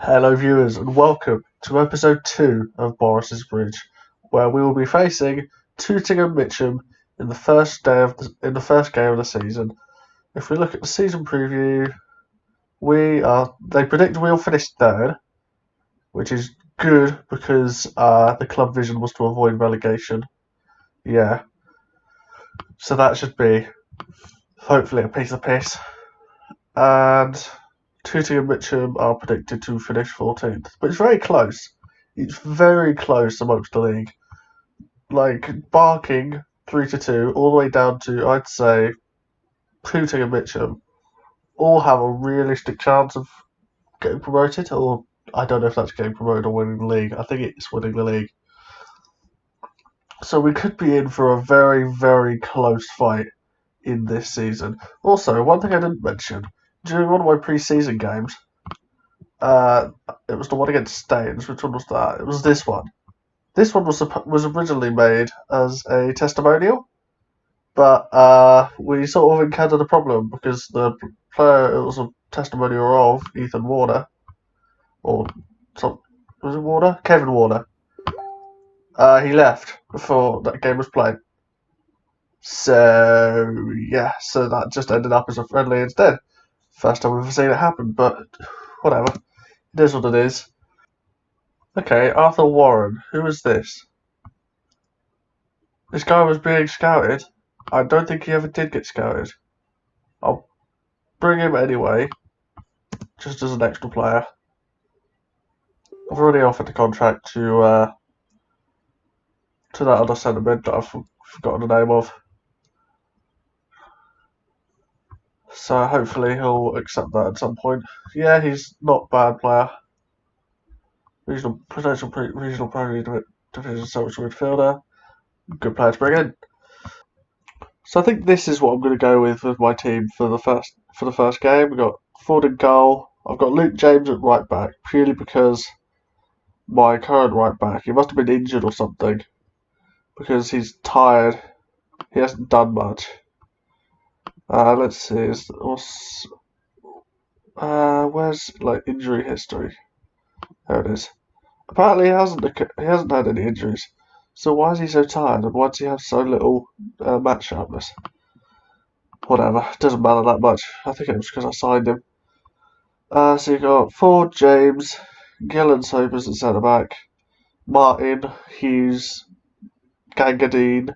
Hello viewers and welcome to episode 2 of Boris's Bridge, where we will be facing Tooting and Mitcham in the first game of the season. If we look at the season preview, they predict we'll finish third, which is good because the club vision was to avoid relegation. Yeah. So that should be hopefully a piece of piss. And Tooting and Mitcham are predicted to finish 14th, but it's very close. It's very close amongst the league. Like Barking 3-2, all the way down to I'd say Tooting and Mitcham all have a realistic chance of getting promoted. Or I don't know if that's getting promoted or winning the league. I think it's winning the league. So we could be in for a very, very close fight in this season. Also, one thing I didn't mention during one of my pre-season games. It was the one against Staines. Which one was that? It was this one. This one was originally made as a testimonial, but we sort of encountered a problem because the player it was a testimonial of, Ethan Warner, or was it Warner? Kevin Warner. He left before that game was played. So yeah, so that just ended up as a friendly instead. First time we've ever seen it happen, but whatever. It is what it is. Okay, Arthur Warren. Who is this? This guy was being scouted. I don't think he ever did get scouted. I'll bring him anyway, just as an extra player. I've already offered the contract to that other centre mid that I've forgotten the name of. So hopefully he'll accept that at some point. Yeah, he's not a bad player. Regional Premier Division central midfielder. Good player to bring in. So I think this is what I'm going to go with my team for the first game. We've got Ford in goal. I've got Luke James at right back, purely because my current right back, he must have been injured or something, because he's tired. He hasn't done much. Let's see. Where's injury history? There it is. Apparently he hasn't had any injuries. So why is he so tired, and why does he have so little match sharpness? Whatever, doesn't matter that much. I think it was because I signed him. So you've got Ford, James, Gillen Sobers at centre back, Martin, Hughes, Gangadine,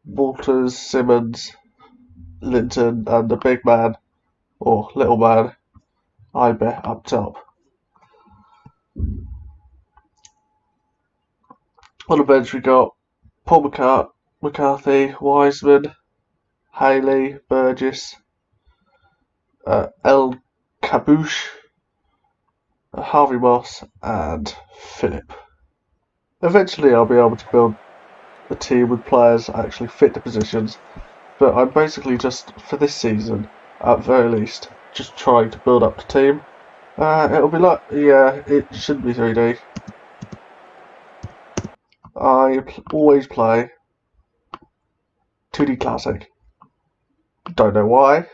Walters, Simmons, Linton, and the big man, or little man, Ibe up top. On the bench we got Paul McCarthy, Wiseman, Haley, Burgess, El Kabouche, Harvey Moss, and Philip. Eventually I'll be able to build a team with players that actually fit the positions, but I'm basically just, for this season, at very least, just trying to build up the team. It'll be it shouldn't be 3D. I always play 2D Classic. Don't know why.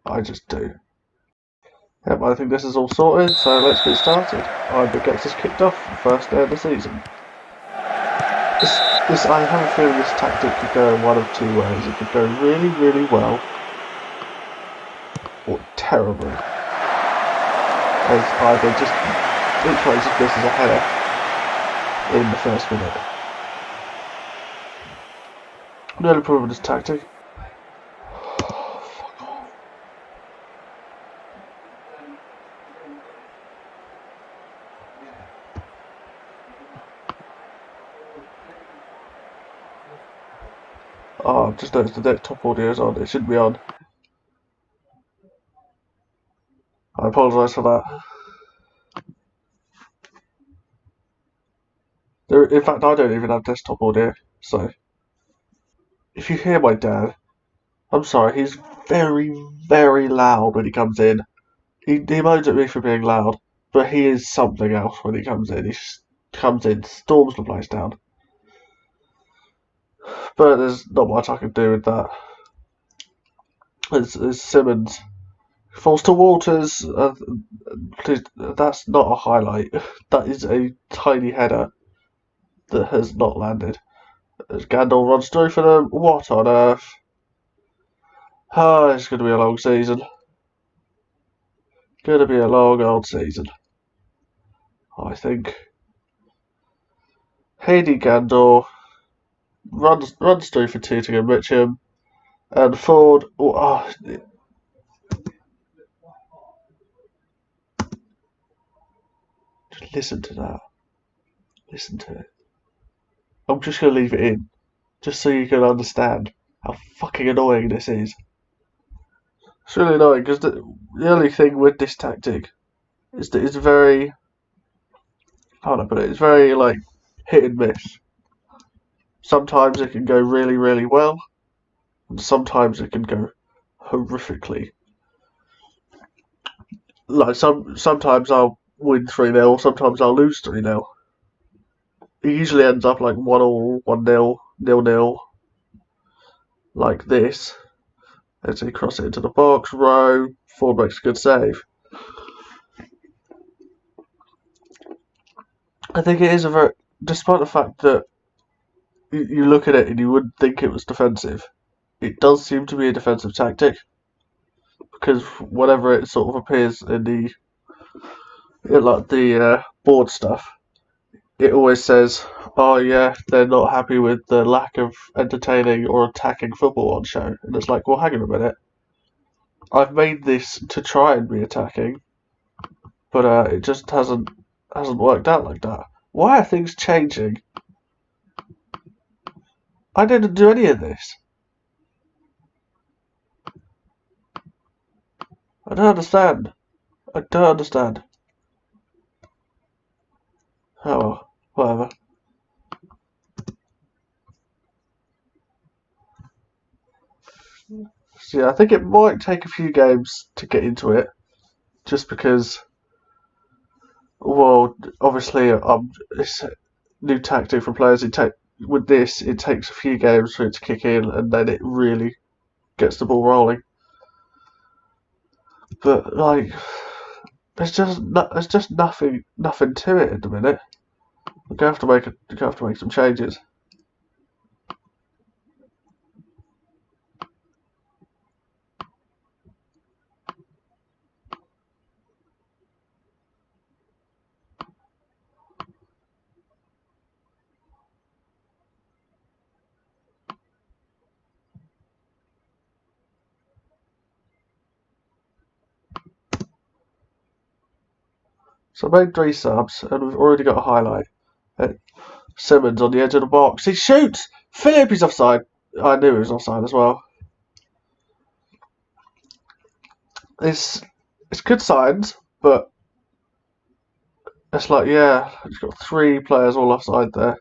I just do. Yep, I think this is all sorted, so let's get started. Iber gets us kicked off the first day of the season. I have a feeling this tactic could go in one of two ways. It could go really, really well, or terribly. As Iber just literally just misses a header in the first minute. No improvement this tactic. Oh, I've just noticed the desktop audio is on. It shouldn't be on. I apologise for that. In fact, I don't even have desktop audio, so if you hear my dad, I'm sorry, he's very, very loud when he comes in. He moans at me for being loud, but he is something else when he comes in. He comes in, storms the place down. But there's not much I can do with that. It's Simmons Falls to Walters. Please, that's not a highlight. That is a tiny header that has not landed. As Gandalf runs through for them. What on earth? Oh, it's going to be a long season. Going to be a long old season, I think. Hayden Gandor runs through for Tooting and Mitchum, and Ford. Just listen to that. Listen to it. I'm just going to leave it in, just so you can understand how fucking annoying this is. It's really annoying because the only thing with this tactic is that it's very, how do I put it? It's very like hit and miss. Sometimes it can go really, really well, and sometimes it can go horrifically. Like sometimes I'll win 3-0, sometimes I'll lose 3-0. It usually ends up like 1-1, 1-0, 0-0, like this. As he cross it into the box, Rowe, Ford makes a good save. I think it is a very, despite the fact that you look at it and you wouldn't think it was defensive, it does seem to be a defensive tactic, because whenever it sort of appears in the board stuff, it always says, "Oh yeah, they're not happy with the lack of entertaining or attacking football on show," and it's like, well, hang on a minute, I've made this to try and be attacking, but it just hasn't worked out like that. Why are things changing? I didn't do any of this. I don't understand. I don't understand. Oh well, whatever. So yeah, I think it might take a few games to get into it, just because, well, obviously, it's a new tactic for players. With this, it takes a few games for it to kick in, and then it really gets the ball rolling. But like, there's just nothing to it at the minute. We're gonna have to make some changes. So I made 3 subs, and we've already got a highlight. Simmons on the edge of the box. He shoots! Philip is offside. I knew he was offside as well. It's good signs, but it's like, yeah, it's got 3 players all offside there.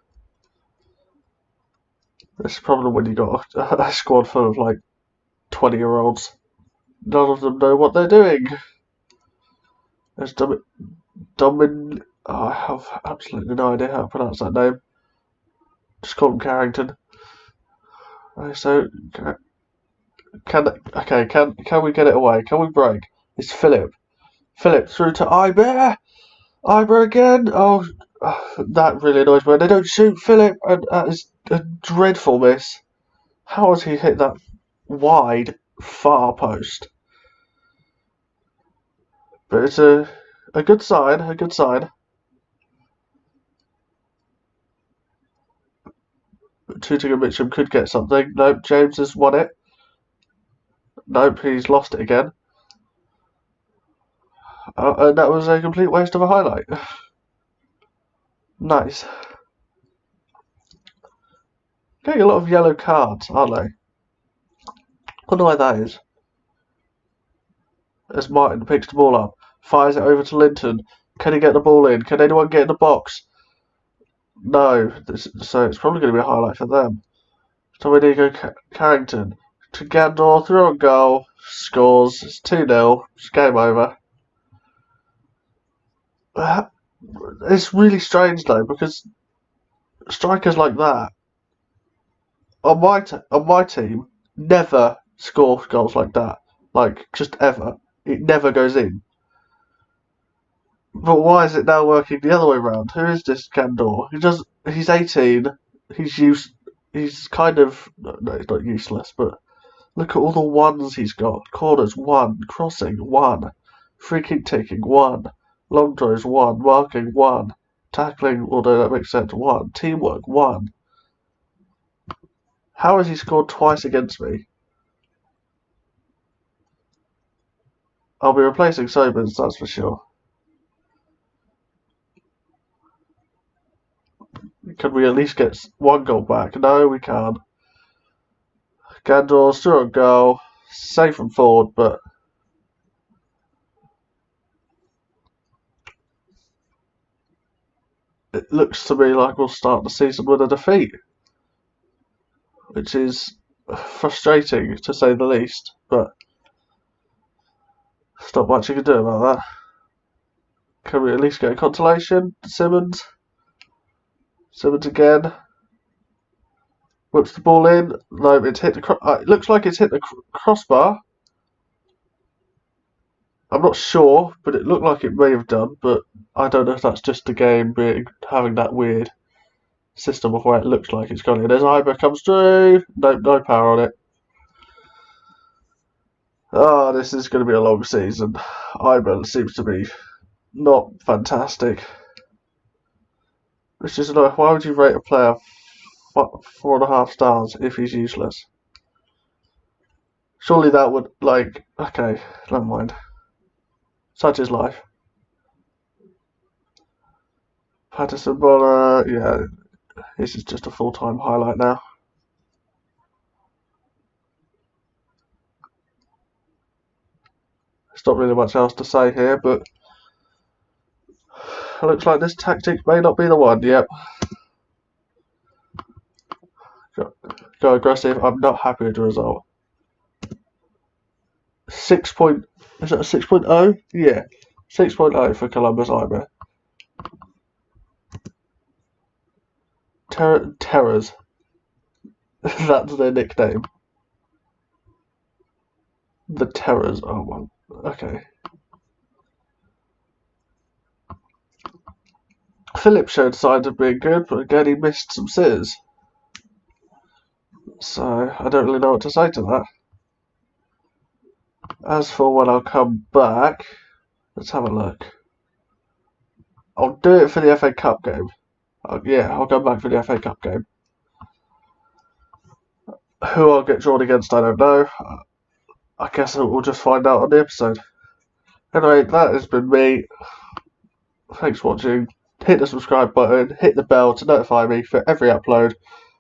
It's a problem when you got a squad full of like 20-year-olds. None of them know what they're doing. There's Domin. Oh, I have absolutely no idea how to pronounce that name. Just call him Carrington. So can we get it away? Can we break? It's Philip. Philip through to Iber. Iber again. Oh, that really annoys me. They don't shoot Philip, and that is a dreadful miss. How has he hit that wide, far post? But it's a good sign. A good sign. Tooting and Mitchum could get something. Nope, James has won it. Nope, he's lost it again. And that was a complete waste of a highlight. Nice. Getting a lot of yellow cards, aren't they? Wonder why that is. As Martin picks the ball up, fires it over to Linton. Can he get the ball in? Can anyone get in the box? No, so it's probably going to be a highlight for them. Domenico Carrington to Gandor, through on goal, scores. It's 2-0. It's game over. It's really strange though, because strikers like that on my team never score goals like that, like just ever. it never goes in. But why is it now working the other way around? Who is this Gandor? He's 18. He's kind of no, he's not useless, but look at all the ones he's got. Corners 1, crossing 1, free kick taking 1, long throws 1, marking 1, tackling, although that makes sense, 1, teamwork 1. How has he scored twice against me? I'll be replacing Sobers, that's for sure. Can we at least get 1 goal back? No, we can't. Gandor still on goal, safe from forward, but it looks to me like we'll start the season with a defeat, which is frustrating to say the least, but there's not much you can do about that. Can we at least get a consolation? Simmons again. Whips the ball in. No, it's hit the. It looks like it's hit the crossbar. I'm not sure, but it looked like it may have done. But I don't know if that's just the game having that weird system of where it looks like it's gone in. There's Iber comes through. No power on it. Oh, this is going to be a long season. Iber seems to be not fantastic. Which is annoying. Why would you rate a player 4.5 stars if he's useless? Surely that would, okay, never mind. Such is life. Patterson Bowler, yeah, this is just a full-time highlight now. There's not really much else to say here, but it looks like this tactic may not be the one. Yep. Go aggressive. I'm not happy with the result. Is that a 6.0? Yeah. 6.0 for Columbus Iber. Terrors. That's their nickname. The Terrors. Oh, well. Okay. Phillips showed signs of being good, but again he missed some sitters. So I don't really know what to say to that. As for when I'll come back, let's have a look. I'll do it for the FA Cup game. I'll come back for the FA Cup game. Who I'll get drawn against, I don't know. I guess we'll just find out on the episode. Anyway, that has been me. Thanks for watching. Hit the subscribe button, hit the bell to notify me for every upload.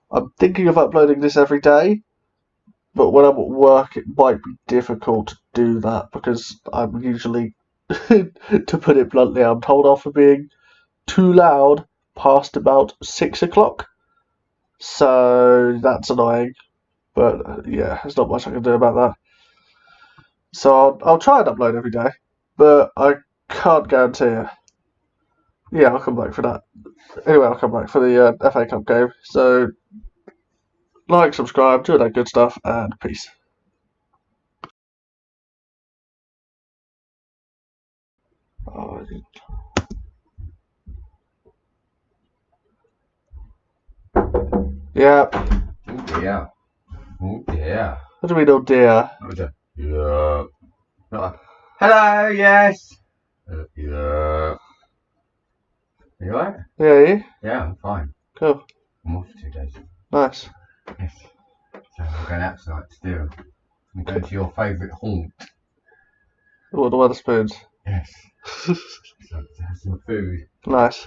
I'm thinking of uploading this every day, but when I'm at work it might be difficult to do that because I'm usually, to put it bluntly, I'm told off for being too loud past about 6 o'clock. So that's annoying, but yeah, there's not much I can do about that. So I'll try and upload every day, but I can't guarantee it. Yeah, I'll come back for that. Anyway, I'll come back for the FA Cup game. So, like, subscribe, do that good stuff, and peace. Oh, yeah. Oh dear. Oh dear. What do we know, dear? Yeah. Hello, yes. Yeah. You alright? Yeah, you? Yeah, I'm fine. Cool. I'm off for 2 days. Nice. Yes. So I'm going out tonight to do. I'm going to your favourite haunt. What, the Wetherspoons? Yes. So to have some food. Nice.